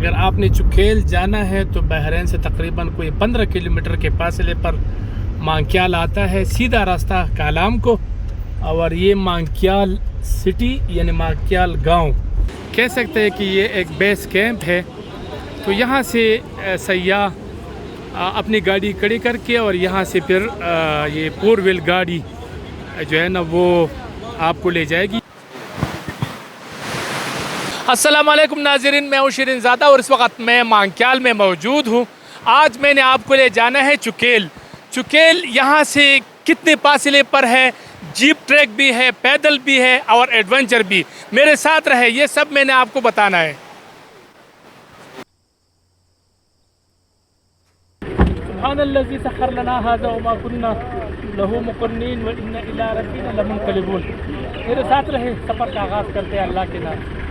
अगर आपने चुकेल जाना है तो बहरैन से तकरीबन कोई 15 किलोमीटर के फासले पर मांग्याल आता है, सीधा रास्ता कालाम को। और ये मांग्याल सिटी यानी मांग्याल गांव कह सकते हैं कि ये एक बेस कैंप है। तो यहाँ से सयाह अपनी गाड़ी खड़ी करके और यहाँ से फिर ये 4 व्हील गाड़ी जो है ना वो आपको ले जाएगी। अस्सलाम वालेकुम नाज़रीन, मैं हूँ शिरीन ज़ादा और इस वक्त मैं मांग्याल में मौजूद हूँ। आज मैंने आपको ले जाना है चुकेल। चुकेल यहाँ से कितने फासले पर है, जीप ट्रैक भी है, पैदल भी है और एडवेंचर भी। मेरे साथ रहे, ये सब मैंने आपको बताना है। सुब्हानल्लज़ी सख़्खर लना हाज़ा वमा कुन्ना लहू मुक़र्नीन व इन्ना इला रब्बिना लमुनक़लिबून। मेरे साथ रहे, सफ़र का आगाज़ करते हैं अल्लाह के नाम।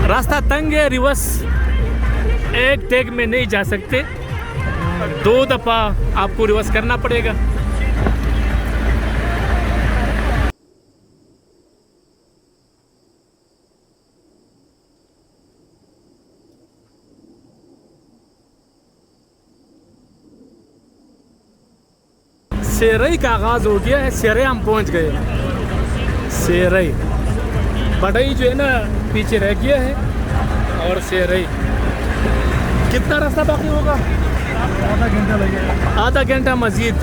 रास्ता तंग है, रिवर्स एक टेक में नहीं जा सकते, 2 दफ़ा आपको रिवर्स करना पड़ेगा। सेरई का आगाज़ हो गया है, सेरई हम पहुंच गए। सेरई बड़ई जो है ना पीछे रह गया है और सेरई कितना रास्ता बाकी होगा? आधा घंटा लगेगा, आधा घंटा मज़ीद।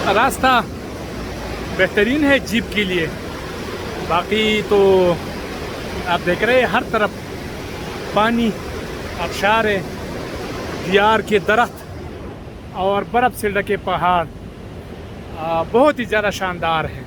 रास्ता बेहतरीन है जीप के लिए, बाकी तो आप देख रहे हैं हर तरफ पानी, आबशार है, दियार के दरख्त और बर्फ़ से ढके पहाड़ बहुत ही ज़्यादा शानदार है।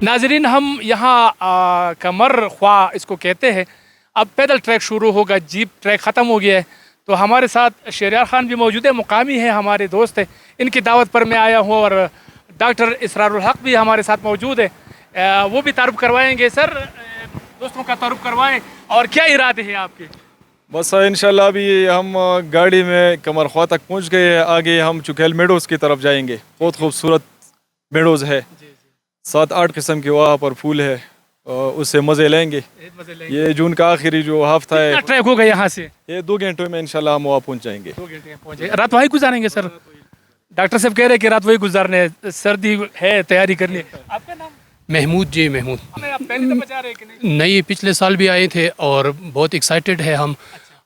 नाजरीन, हम यहाँ कमर ख्वा इसको कहते हैं। अब पैदल ट्रैक शुरू होगा, जीप ट्रैक ख़त्म हो गया है। तो हमारे साथ शहरयार ख़ान भी मौजूद है, मुकामी है, हमारे दोस्त है। इनकी दावत पर मैं आया हूँ और डॉक्टर इसरारुल हक भी हमारे साथ मौजूद है, वो भी तारुफ करवाएंगे। सर, दोस्तों का तारुफ करवाएं और क्या इरादे हैं आपके? बस इंशाल्लाह अभी हम गाड़ी में कमर ख्वा तक पहुँच गए। आगे हम चुकेल मेडोज़ की तरफ जाएंगे। बहुत खूबसूरत मेडोज़ है, 7-8 किस्म के वहाँ पर फूल है, उससे मज़े लेंगे। ये जून का आखिरी जो हफ्ता है, ट्रैक होगा यहाँ से, ये 2 घंटों में इंशाल्लाह हम वहाँ पहुँच जाएंगे। 2 घंटे में पहुँचे, रात वहीं गुजारेंगे। सर, डॉक्टर साहब कह रहे हैं कि रात वहीं गुजारने, सर्दी है, तैयारी करनी है। आपका नाम? महमूद जी, महमूद। आप पहली दफ़ा जा रहे हैं कि नहीं? नहीं, पिछले साल भी आए थे और बहुत एक्साइटेड है हम।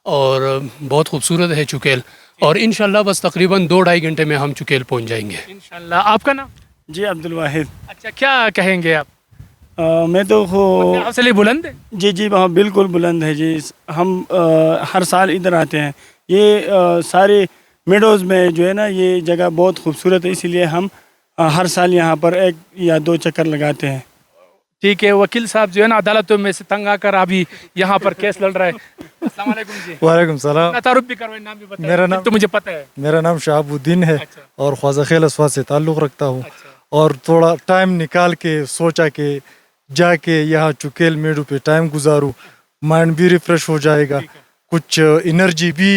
और बहुत खूबसूरत है चुकेल और इंशाल्लाह बस तकरीबन 2-2.5 घंटे में हम चुकेल पहुंच जाएंगे इंशाल्लाह। आपका नाम? जी, अब्दुल वाहिद। अच्छा, क्या कहेंगे आप? मैं तो हौसले बुलंद है? जी, वहाँ बिल्कुल बुलंद है जी। हम हर साल इधर आते हैं। ये सारे मेडोज़ में जो है ना, ये जगह बहुत खूबसूरत है, इसीलिए हम हर साल यहाँ पर 1 या 2 चक्कर लगाते हैं। ठीक है, वकील साहब जो है ना अदालतों में से तंग आकर अभी यहाँ पर केस लड़ रहा है। अस्सलाम वालेकुम जी। वालेकुम सलाम। तारुफ भी करवाएं, नाम भी बताएं। मेरा नाम तो मुझे पता है। मेरा नाम शहाबुद्दीन है। अच्छा। और ख्वाजा खेल अस्वा से ताल्लुक़ रखता हूँ। अच्छा। और थोड़ा टाइम निकाल के सोचा कि जाके यहाँ चुकेल मेडू पे टाइम गुजारूँ, माइंड भी रिफ्रेश हो जाएगा, कुछ एनर्जी भी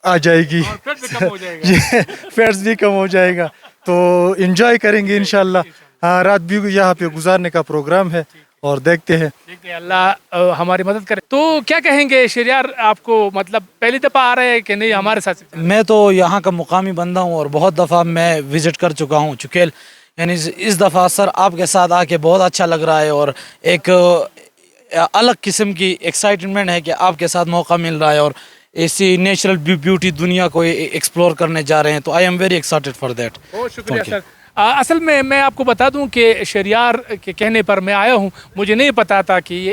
आ जाएगी, और पेट भी कम हो जाएगा। ये फैट्स भी कम हो जाएगा, तो एंजॉय करेंगे इंशाल्लाह। हाँ, रात भी यहाँ पे गुजारने का प्रोग्राम है और देखते हैं। देखते हैं, अल्लाह हमारी मदद करे। तो क्या कहेंगे शहरियार, आपको मतलब पहली दफ़ा आ रहे हैं कि नहीं हमारे साथ? मैं तो यहाँ का मुकामी बंदा हूँ और बहुत दफ़ा मैं विज़िट कर चुका हूँ चुकेल। यानी इस दफ़ा सर आपके साथ आके बहुत अच्छा लग रहा है और एक अलग किस्म की एक्साइटमेंट है कि आपके साथ मौका मिल रहा है और ऐसी नेचुरल ब्यूटी दुनिया को एक्सप्लोर करने जा रहे हैं। तो I am very excited for that. बहुत शुक्रिया सर। असल में मैं आपको बता दूं कि शहरियार के कहने पर मैं आया हूं, मुझे नहीं पता था कि ये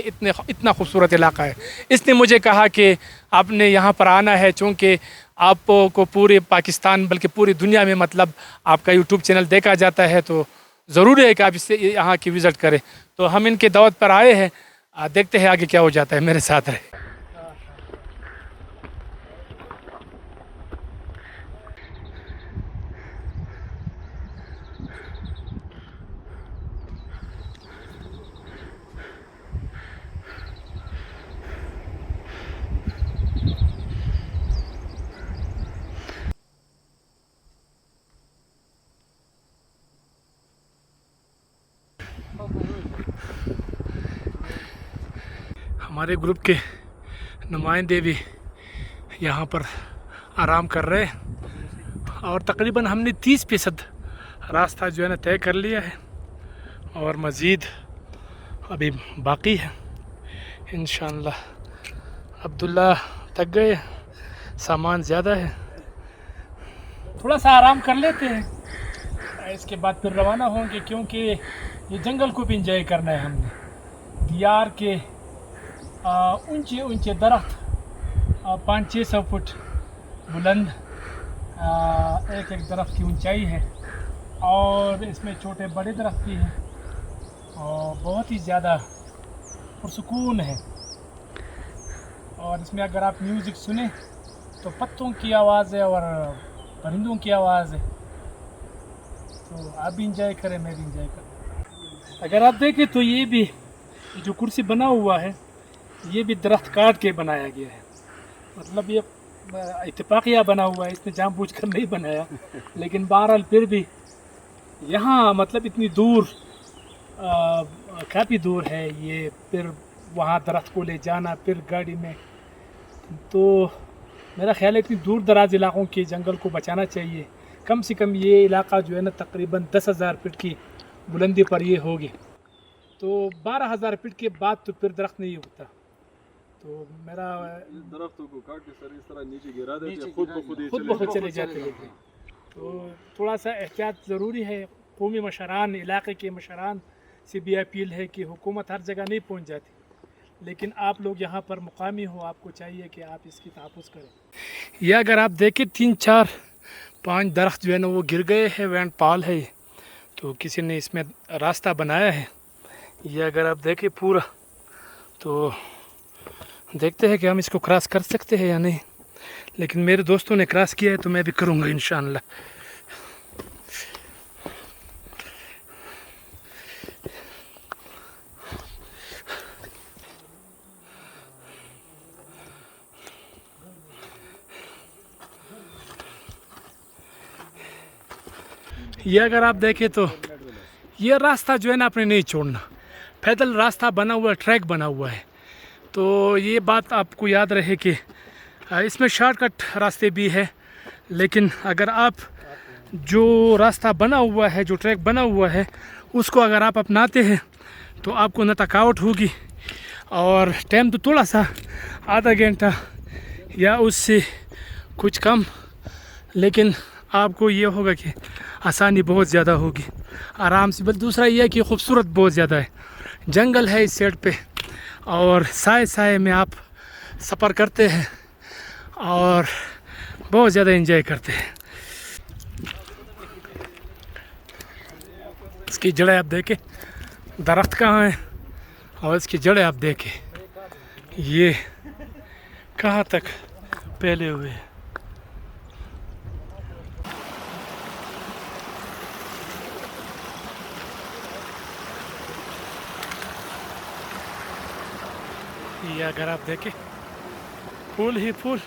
इतना खूबसूरत इलाका है। इसने मुझे कहा कि आपने यहाँ पर आना है, चूँकि आपको पूरे पाकिस्तान बल्कि पूरी दुनिया में मतलब आपका यूट्यूब चैनल देखा जाता है, तो ज़रूरी है कि आप इससे यहाँ की विज़िट करें। तो हम इनके दावत पर आए हैं, देखते हैं आगे क्या हो जाता है। मेरे साथ रहे। हमारे ग्रुप के नुमाइंदे भी यहाँ पर आराम कर रहे हैं और तकरीबन हमने 30% रास्ता जो है ना तय कर लिया है और मज़ीद अभी बाकी है इंशाअल्लाह। अब्दुल्ला थक गए, सामान ज़्यादा है, थोड़ा सा आराम कर लेते हैं, इसके बाद फिर रवाना होंगे, क्योंकि ये जंगल को भी इंजॉय करना है हमने। दियार के ऊंचे ऊंचे दरख्त 500-600 फुट बुलंद, एक एक दरख्त की ऊंचाई है और इसमें छोटे बड़े दरख्त भी हैं और बहुत ही ज़्यादा पुरसुकून है। और इसमें अगर आप म्यूज़िक सुने तो पत्तों की आवाज़ है और परिंदों की आवाज़ है, तो आप भी इंजॉय करें, मैं भी इंजॉय करूँ। अगर आप देखें तो ये भी जो कुर्सी बना हुआ है ये भी दरख्त काट के बनाया गया है, मतलब ये इत्तेफाकिया बना हुआ है, इसने जानबूझकर नहीं बनाया। लेकिन बहरहाल फिर भी यहाँ मतलब इतनी दूर काफ़ी दूर है ये, फिर वहाँ दरख्त को ले जाना फिर गाड़ी में, तो मेरा ख्याल है इतनी दूर दराज इलाक़ों के जंगल को बचाना चाहिए। कम से कम ये इलाका जो है ना तकरीबन 10,000 फीट की बुलंदी पर ये होगी, तो 12,000 फीट के बाद तो फिर दरख्त नहीं उगता। तो मेरा दरख्तों को काट के सर इस तरह नीचे गिरा देते हैं, खुद ब खुद चले जाते हैं। तो थोड़ा सा एहतियात ज़रूरी है। कौमी मशरान, इलाके के मशरान से भी अपील है कि हुकूमत हर जगह नहीं पहुंच जाती, लेकिन आप लोग यहाँ पर मुकामी हो, आपको चाहिए कि आप इसकी तहफ़्फ़ुज़ करें। यह अगर आप देखें 3, 4, 5 दरख्त जो है ना वो गिर गए हैं, वैंड पाल है, तो किसी ने इसमें रास्ता बनाया है। ये अगर आप देखें पूरा, तो देखते हैं कि हम इसको क्रॉस कर सकते हैं या नहीं, लेकिन मेरे दोस्तों ने क्रॉस किया है तो मैं भी करूँगा इंशाअल्लाह। ये अगर आप देखें तो ये रास्ता जो है ना आपने नहीं छोड़ना, पैदल रास्ता बना हुआ है, ट्रैक बना हुआ है। तो ये बात आपको याद रहे कि इसमें शॉर्टकट रास्ते भी है, लेकिन अगर आप जो रास्ता बना हुआ है, जो ट्रैक बना हुआ है, उसको अगर आप अपनाते हैं तो आपको न थकावट होगी और टाइम तो थोड़ा सा आधा घंटा या उससे कुछ कम, लेकिन आपको ये होगा कि आसानी बहुत ज़्यादा होगी, आराम से। बस दूसरा ये है कि खूबसूरत बहुत ज़्यादा है, जंगल है इस साइड पे और साए साए में आप सफ़र करते हैं और बहुत ज़्यादा एंजॉय करते हैं। इसकी जड़ें आप देखें, दरख्त कहाँ है और इसकी जड़ें आप देखें ये कहाँ तक फैले हुए हैं। ये अगर आप देखें फूल ही फूल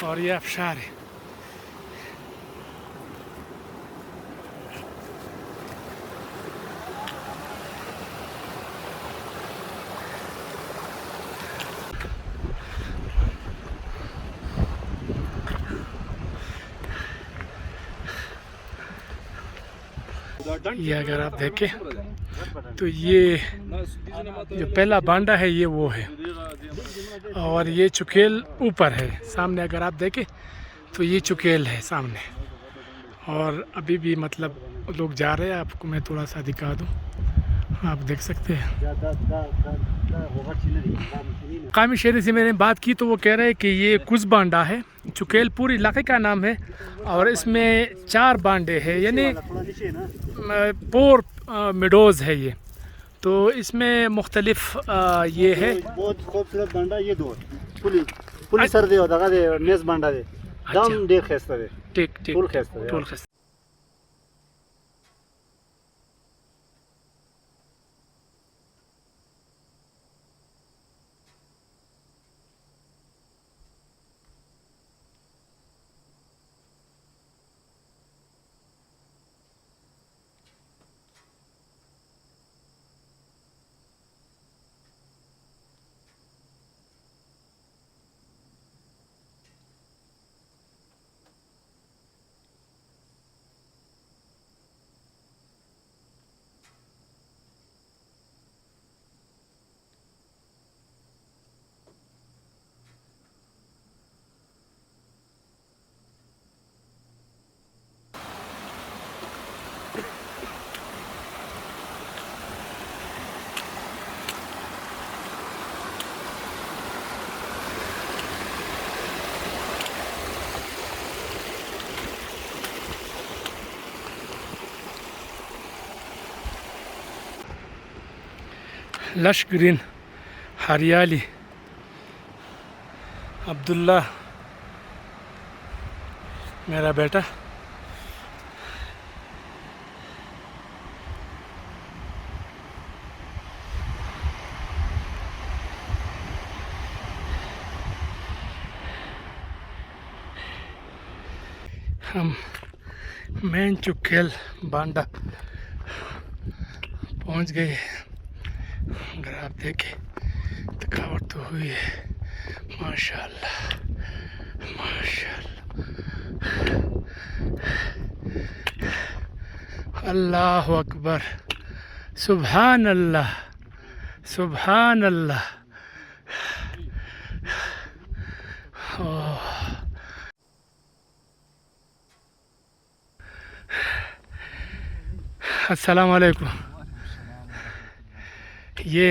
और ये आबशार है। ये अगर आप देखें तो ये जो पहला बांडा है ये वो है, और ये चुकेल ऊपर है सामने। अगर आप देखें तो ये चुकेल है सामने, और अभी भी मतलब लोग जा रहे हैं। आपको मैं थोड़ा सा दिखा दूं, आप देख सकते हैं। कामी शहरी से मैंने बात की तो वो कह रहे हैं कि ये कुछ बांडा है। चुकेल पूरी इलाके का नाम है, और इसमें 4 बांडे हैं, यानी पोर मिडोज़ है ये। तो इसमें मुख्तलिफ ये है। बहुत खूबसूरत बांडा ये दो पुलिस सर्दी होता है नेस बांडा दे दम देख खस्ता दे ठीक ठीक फुल खस्ता दे फुल खस्ता। लश ग्रीन हरियाली। अब्दुल्ला मेरा बेटा, हम मेन चुकेल बांडा पहुंच गए। अगर आप देखें थकावट तो हुई है, माशाल्लाह माशाल्लाह। अल्लाह अकबर, सुभान अल्लाह सुभान अल्लाह। अस्सलाम वालेकुम। ये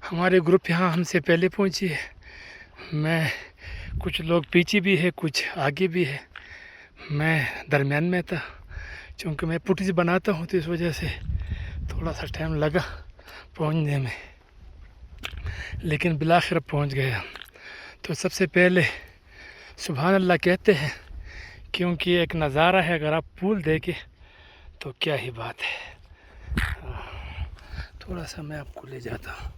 हमारे ग्रुप यहाँ हमसे पहले पहुँची है। मैं कुछ लोग पीछे भी है, कुछ आगे भी है। मैं दरमियान में था, क्योंकि मैं पुट्टी बनाता हूँ तो इस वजह से थोड़ा सा टाइम लगा पहुँचने में, लेकिन बिलाखिर पहुँच गया। तो सबसे पहले सुभान अल्लाह कहते हैं, क्योंकि एक नज़ारा है। अगर आप पुल देखें तो क्या ही बात है। थोड़ा सा मैं आपको ले जाता हूँ।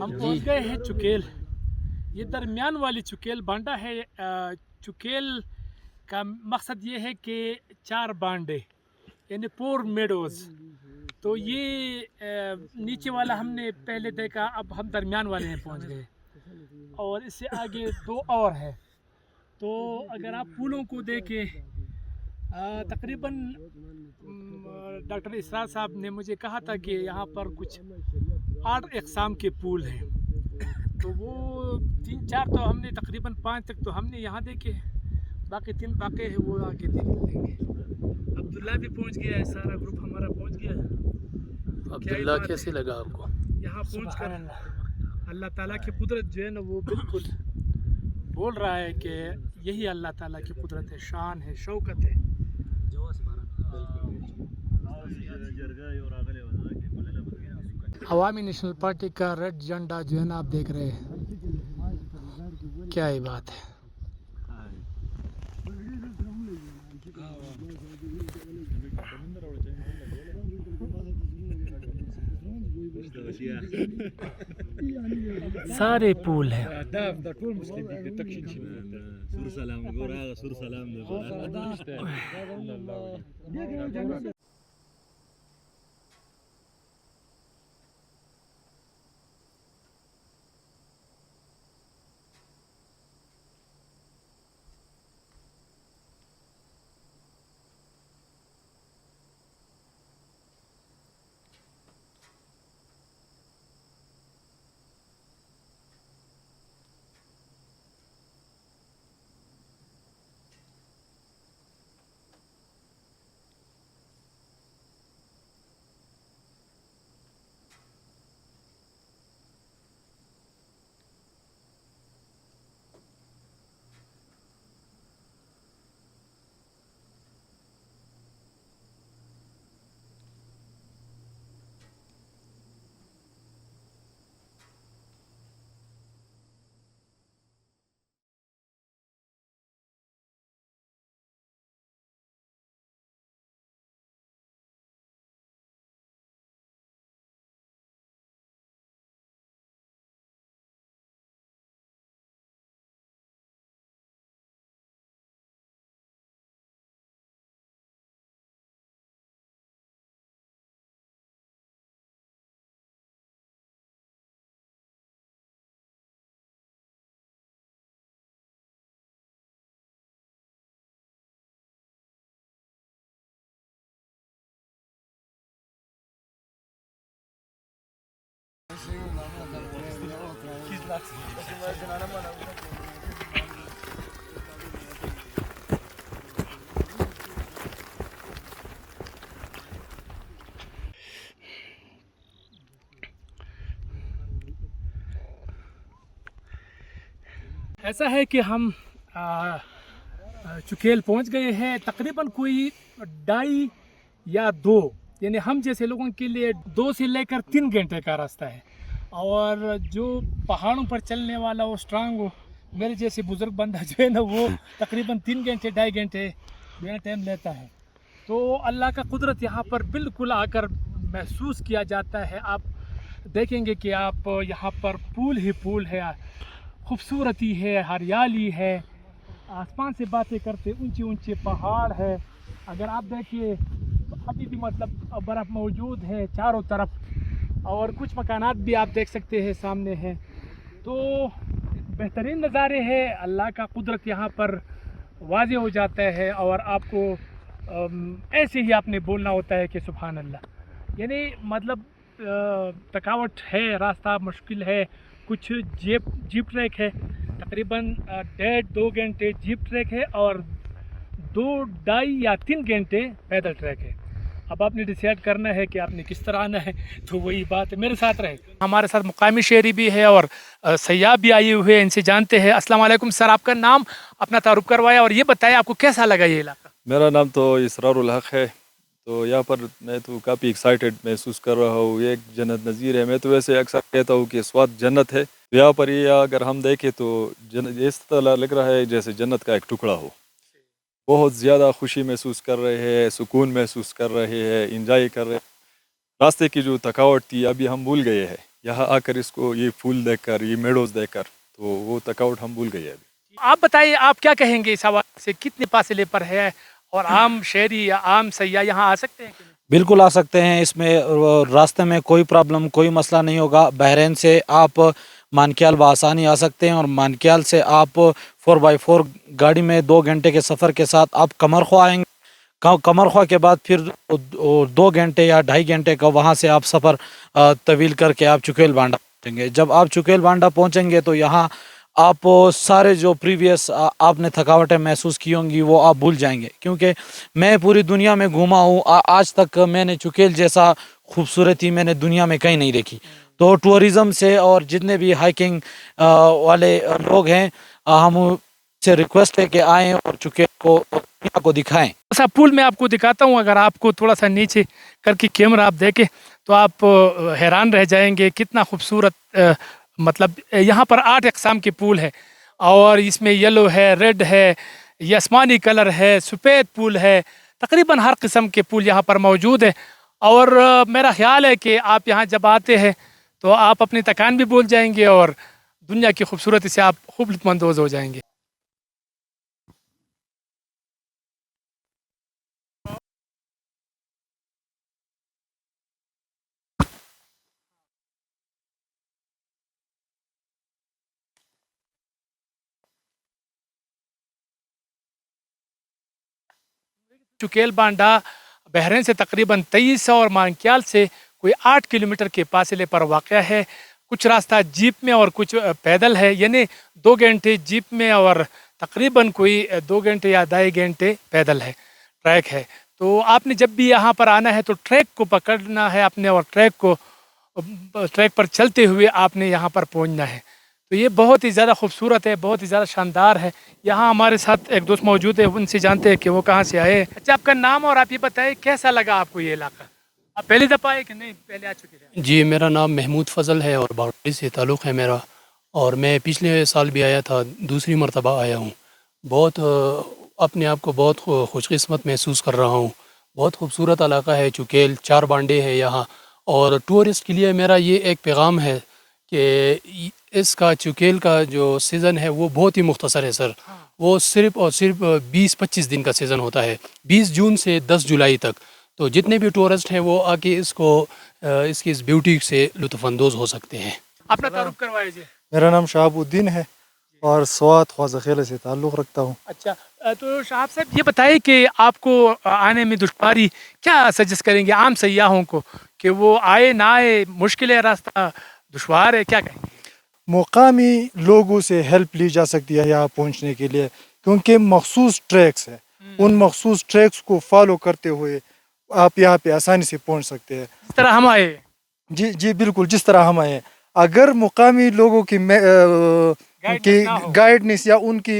हम पहुँच गए हैं चुकेल। ये दरमियान वाली चुकेल बांडा है। चुकेल का मकसद ये है कि 4 बांडे यानी पोर मेडोज़। तो ये नीचे वाला हमने पहले देखा, अब हम दरमियान वाले में पहुंच गए, और इससे आगे 2 और है। तो अगर आप पुलों को देखें, तकरीबन डॉक्टर इसरार साहब ने मुझे कहा था कि यहाँ पर कुछ 8 अक़साम के पुल हैं। तो वो 3-4 तो हमने, तकरीबन 5 तक तो हमने यहाँ देखे, बाकी 3 बाकी है वो आगे देख लेंगे। अब्दुल्ला भी पहुँच गया है, सारा ग्रुप हमारा पहुँच गया है। अब्दुल्ला कैसे लगा आपको? यहाँ पहुँच कर अल्लाह ताला की कुदरत जो है ना, वो बिल्कुल बोल रहा है कि यही अल्लाह ताला की कुदरत है, शान है, शौकत है। अवामी नेशनल पार्टी का रेड झंडा जो है ना, आप देख रहे हैं, क्या ही बात है। सारे पूल हैं। ऐसा है कि हम चुकेल पहुंच गए हैं। तकरीबन कोई 2.5 या 2, यानी हम जैसे लोगों के लिए 2 से लेकर 3 घंटे का रास्ता है। और जो पहाड़ों पर चलने वाला वो स्ट्रांग हो, मेरे जैसे बुज़ुर्ग बंदा जो है ना, वो तकरीबन 3 घंटे 2.5 घंटे मेरा टाइम लेता है। तो अल्लाह का कुदरत यहाँ पर बिल्कुल आकर महसूस किया जाता है। आप देखेंगे कि आप यहाँ पर पूल ही पूल है, खूबसूरती है, हरियाली है, आसमान से बातें करते ऊंचे ऊंचे पहाड़ है। अगर आप देखिए तो अभी भी मतलब बर्फ़ मौजूद है चारों तरफ, और कुछ मकानात भी आप देख सकते हैं सामने हैं। तो बेहतरीन नज़ारे हैं। अल्लाह का कुदरत यहाँ पर वाज़े हो जाता है, और आपको ऐसे ही आपने बोलना होता है कि सुभान अल्लाह। यानी मतलब थकावट है, रास्ता मुश्किल है, कुछ जीप ट्रैक है, तकरीबन 1.5-2 घंटे जीप ट्रैक है, और 2-2.5 या 3 घंटे पैदल ट्रैक है। अब आपने डिसाइड करना है कि आपने किस तरह आना है, तो वही बात है। मेरे साथ रहे, हमारे साथ मुकामी शहरी भी है और सयाह भी आए हुए हैं, इनसे जानते हैं। अस्सलाम वालेकुम सर, आपका नाम, अपना तारुफ करवाया और ये बताया आपको कैसा लगा ये इलाका। मेरा नाम तो इसरारुल हक है। तो यहाँ पर मैं तो काफ़ी एक्साइटेड महसूस कर रहा हूँ। ये एक जन्नत नज़ीर है। मैं तो वैसे अक्सर कहता हूँ कि स्वाद जन्नत है। तो यहाँ पर ये अगर हम देखें तो इस तरह लग रहा है जैसे जन्नत का एक टुकड़ा हो। बहुत ज़्यादा खुशी महसूस कर रहे हैं, सुकून महसूस कर रहे हैं, इंजॉय कर रहे हैं। रास्ते की जो थकावट थी अभी हम भूल गए हैं। यहाँ आकर इसको ये फूल देखकर, ये मेडोज़ देखकर, तो वो थकावट हम भूल गए अभी। आप बताइए, आप क्या कहेंगे इस हवाले से, कितने फासले पर है और आम शहरी या आम सयाह यहाँ आ सकते हैं कि नहीं? बिल्कुल आ सकते हैं। इसमें रास्ते में कोई प्रॉब्लम, कोई मसला नहीं होगा। बहरीन से आप मानक्याल बआसानी आ सकते हैं, और मानक्याल से आप 4x4 गाड़ी में 2 घंटे के सफ़र के साथ आप कमरख्वा आएंगे। कमरख्वा के बाद फिर 2 घंटे या 2.5 घंटे का वहाँ से आप सफ़र तवील करके आप चुकेल बांडा पहुँचेंगे। जब आप चुकेल बांडा पहुँचेंगे तो यहाँ आप सारे जो प्रीवियस आपने थकावटें महसूस की होंगी वो आप भूल जाएंगे, क्योंकि मैं पूरी दुनिया में घूमा हूँ। आज तक मैंने चुकेल जैसा खूबसूरती मैंने दुनिया में कहीं नहीं देखी। तो टूरिज़म से और जितने भी हाइकिंग वाले लोग हैं, हम से रिक्वेस्ट है कि आएँ और चुकेल को दुनिया को दिखाएं। ऐसा पुल मैं आपको दिखाता हूँ, अगर आपको थोड़ा सा नीचे करके कैमरा आप देखें तो आप हैरान रह जाएंगे कितना खूबसूरत। मतलब यहाँ पर 8 अक़साम के पुल है, और इसमें येलो है, रेड है, ये आसमानी कलर है, सफ़ेद पुल है, तकरीबन हर किस्म के पुल यहाँ पर मौजूद है। और मेरा ख्याल है कि आप यहाँ जब आते हैं तो आप अपनी थकान भी भूल जाएंगे और दुनिया की खूबसूरती से आप खूब लुत्फानंदोज़ हो जाएंगे। चुकेल बांडा बहरीन से तकरीबन 23 और मांग्याल से कोई 8 किलोमीटर के फासले पर वाक़ है। कुछ रास्ता जीप में और कुछ पैदल है, यानी 2 घंटे जीप में और तकरीबन कोई 2 घंटे या 2.5 घंटे पैदल है, ट्रैक है। तो आपने जब भी यहाँ पर आना है तो ट्रैक को पकड़ना है आपने और ट्रैक पर चलते हुए आपने यहाँ पर पहुँचना है। तो ये बहुत ही ज़्यादा खूबसूरत है, बहुत ही ज़्यादा शानदार है। यहाँ हमारे साथ एक दोस्त मौजूद है, उनसे जानते हैं कि वो कहाँ से आए। अच्छा, आपका नाम और आप ये बताएं कैसा लगा आपको ये इलाका? आप पहली दफ़ा आए कि नहीं पहले आ चुके थे? जी, मेरा नाम महमूद फ़ज़ल है और बावड़ी से ताल्लुक़ है मेरा, और मैं पिछले साल भी आया था, दूसरी मरतबा आया हूँ। बहुत अपने आप को बहुत खुशकिस्मत महसूस कर रहा हूँ। बहुत खूबसूरत इलाका है चुकेल, 4 बांडे हैं यहाँ। और टूरिस्ट के लिए मेरा ये एक पैगाम है कि इसका चुकेल का जो सीज़न है वो बहुत ही मुख्तसर है सर। वो सिर्फ़ और सिर्फ 20-25 दिन का सीज़न होता है, 20 जून से 10 जुलाई तक। तो जितने भी टूरिस्ट हैं वो आके इसकी इस ब्यूटी से लुत्फ़अंदोज़ हो सकते हैं। अपना तारुफ करवाए जी। मेरा नाम शहाबुद्दीन है और स्वात ख्वाजा खेल से ताल्लुक़ रखता हूँ। अच्छा, तो शाहब साहब ये बताइए कि आपको आने में दुश्वारी क्या सजेस्ट करेंगे आम सयाहों को कि वो आए ना आए, मुश्किल है रास्ता, दुश्वार है, क्या कहेंगे? मुकामी लोगों से हेल्प ली जा सकती है यहाँ पहुँचने के लिए, क्योंकि मखसूस ट्रैक्स हैं। उन मखसूस ट्रैक्स को फॉलो करते हुए आप यहाँ पे आसानी से पहुँच सकते हैं। इस तरह हम आए। जी जी बिल्कुल, जिस तरह हम आए। अगर मुकामी लोगों की गाइडनेस या उनकी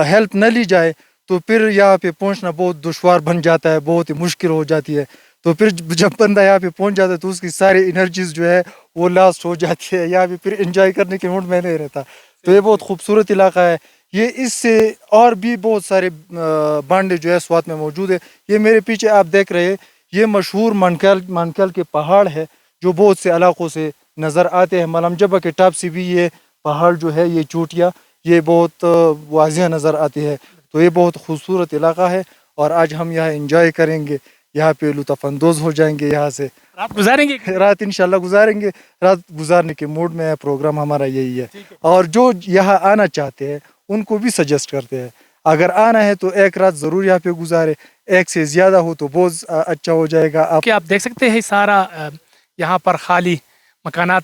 हेल्प न ली जाए तो फिर यहाँ पे पहुँचना बहुत दुश्वार बन जाता है, बहुत ही मुश्किल हो जाती है। तो फिर जब बंदा यहाँ पे पहुँच जाता है तो उसकी सारी एनर्जीज जो है वो लॉस्ट हो जाती है, यहाँ पे फिर एंजॉय करने के मूड में नहीं रहता। तो ये बहुत खूबसूरत इलाका है। ये इससे और भी बहुत सारे बांडे जो है स्वात में मौजूद है। ये मेरे पीछे आप देख रहे हैं, ये मशहूर मानकल के पहाड़ है जो बहुत से इलाकों से नज़र आते हैं। मलमजबा के टॉप से भी ये पहाड़ जो है, ये चोटियाँ, ये बहुत वाज़िह नज़र आती है। तो ये बहुत खूबसूरत इलाका है और आज हम यहाँ इंजॉय करेंगे, यहाँ पे लुत्फ़अंदोज़ हो जाएंगे। यहाँ से रात गुजारेंगे? रात इंशाल्लाह गुजारेंगे। रात गुजारने के मूड में है, प्रोग्राम हमारा यही है। और जो यहाँ आना चाहते हैं उनको भी सजेस्ट करते हैं, अगर आना है तो एक रात ज़रूर यहाँ पे गुजारे, एक से ज़्यादा हो तो बहुत अच्छा हो जाएगा। आप देख सकते हैं सारा यहाँ पर खाली मकानात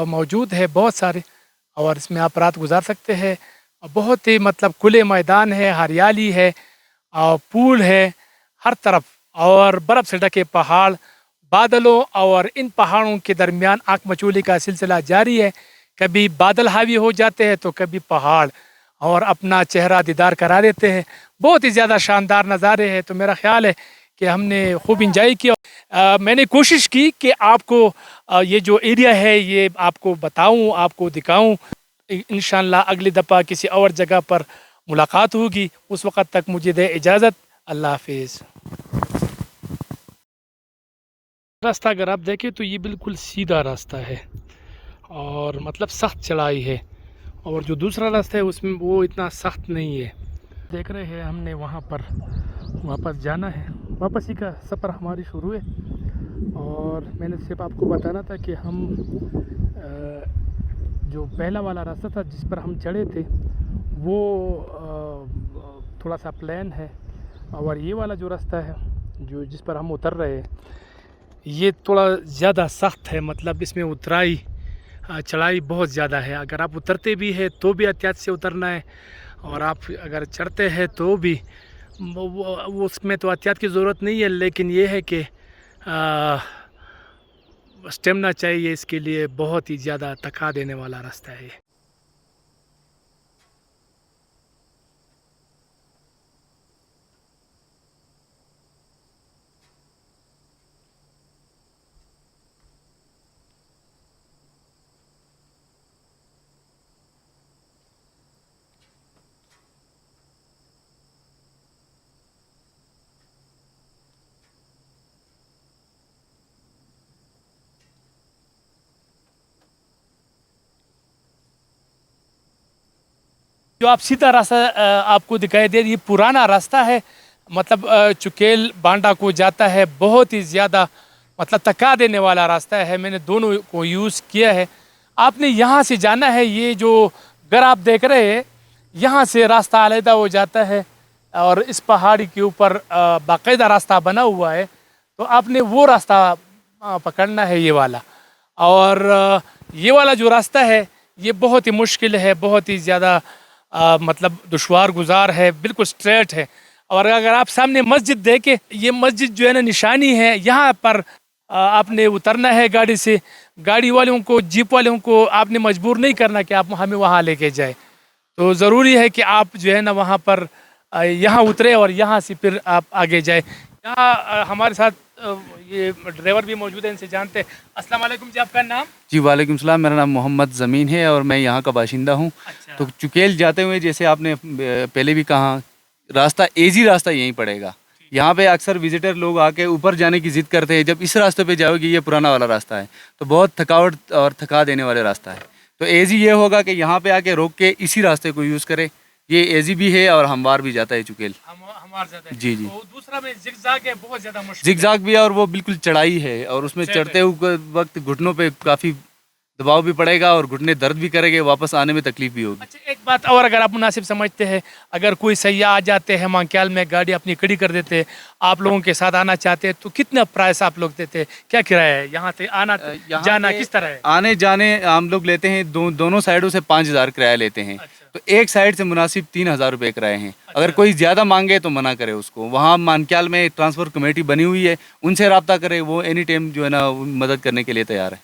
मौजूद है बहुत सारे, और इसमें आप रात गुजार सकते हैं। बहुत ही मतलब खुले मैदान है, हरियाली है और पूल है हर तरफ, और बर्फ़ से ढके पहाड़, बादलों और इन पहाड़ों के दरमियान आँख मचोली का सिलसिला जारी है। कभी बादल हावी हो जाते हैं तो कभी पहाड़ और अपना चेहरा दीदार करा देते हैं। बहुत ही ज़्यादा शानदार नज़ारे हैं। तो मेरा ख्याल है कि हमने खूब इंजॉय किया। मैंने कोशिश की कि आपको ये जो एरिया है ये आपको बताऊं, आपको दिखाऊं। इंशाल्लाह अगली दफ़ा किसी और जगह पर मुलाकात होगी, उस वक़्त तक मुझे दे इजाज़त। अल्लाह हाफिज़। रास्ता अगर आप देखें तो ये बिल्कुल सीधा रास्ता है और मतलब सख्त चढ़ाई है, और जो दूसरा रास्ता है उसमें वो इतना सख्त नहीं है। देख रहे हैं हमने वहाँ पर वापस जाना है, वापसी का सफ़र हमारी शुरू है। और मैंने सिर्फ आपको बताना था कि हम जो पहला वाला रास्ता था जिस पर हम चढ़े थे वो थोड़ा सा प्लेन है, और ये वाला जो रास्ता है जो जिस पर हम उतर रहे हैं ये थोड़ा ज़्यादा सख्त है। मतलब इसमें उतराई चढ़ाई बहुत ज़्यादा है। अगर आप उतरते भी हैं तो भी एहतियात से उतरना है, और आप अगर चढ़ते हैं तो भी वो उसमें तो एहतियात की ज़रूरत नहीं है, लेकिन ये है कि स्टेमिना चाहिए इसके लिए। बहुत ही ज़्यादा थका देने वाला रास्ता है। जो आप सीधा रास्ता आपको दिखाई दे ये पुराना रास्ता है, मतलब चुकेल बांडा को जाता है। बहुत ही ज़्यादा मतलब थका देने वाला रास्ता है। मैंने दोनों को यूज़ किया है। आपने यहाँ से जाना है, ये जो घर आप देख रहे हैं यहाँ से रास्ता अलहदा हो जाता है और इस पहाड़ी के ऊपर बाकायदा रास्ता बना हुआ है, तो आपने वो रास्ता पकड़ना है, ये वाला। और ये वाला जो रास्ता है ये बहुत ही मुश्किल है, बहुत ही ज़्यादा मतलब दुश्वार गुजार है, बिल्कुल स्ट्रेट है। और अगर आप सामने मस्जिद देखें, ये मस्जिद जो है ना निशानी है, यहाँ पर आपने उतरना है गाड़ी से। गाड़ी वालों को, जीप वालों को आपने मजबूर नहीं करना कि आप हमें वहाँ लेके जाए। तो ज़रूरी है कि आप जो है ना वहाँ पर यहाँ उतरे और यहाँ से फिर आप आगे जाए। यहाँ हमारे साथ ये ड्राइवर भी मौजूद है, इनसे जानते हैं। अस्सलाम वालेकुम जी, आपका नाम? जी वालेकुम सलाम, मेरा नाम मोहम्मद ज़मीन है और मैं यहाँ का बाशिंदा हूँ। अच्छा। तो चुकेल जाते हुए जैसे आपने पहले भी कहा, रास्ता इजी रास्ता यहीं पड़ेगा। यहाँ पे अक्सर विजिटर लोग आके ऊपर जाने की ज़िद करते हैं। जब इस रास्ते पे जाओगे, ये पुराना वाला रास्ता है तो बहुत थकावट और थका देने वाले रास्ता है। तो ईजी ये होगा कि यहाँ पे आके रोक के इसी रास्ते को यूज़ करें। ये ईजी भी है और हमवार भी जाता है चुकेल। हमार जाता है। जी जी। तो दूसरा में जिगजाग है, बहुत ज़्यादा मुश्किल जिगजाग भी है और वो बिल्कुल चढ़ाई है और उसमें चढ़ते हुए वक्त घुटनों पे काफ़ी दबाव भी पड़ेगा और घुटने दर्द भी करेंगे, वापस आने में तकलीफ भी होगी। अच्छा, एक बात और, अगर आप मुनासिब समझते हैं, अगर कोई सयाह आ जाते हैं मांग्याल में, गाड़ी अपनी खड़ी कर देते हैं, आप लोगों के साथ आना चाहते हैं, तो कितना प्राइस आप लोग देते हैं? क्या किराया है यहाँ से आना जाना, किस तरह है? आने जाने हम लोग लेते हैं दोनों साइडों से 5,000 किराया लेते हैं। अच्छा। तो एक साइड से मुनासिब 3,000 रुपये किराए हैं। अगर कोई ज़्यादा मांगे तो मना करे उसको। वहाँ मानक्याल में ट्रांसपोर्ट कमेटी बनी हुई है, उनसे रब्ता करे, वो एनी टाइम जो है ना मदद करने के लिए तैयार है।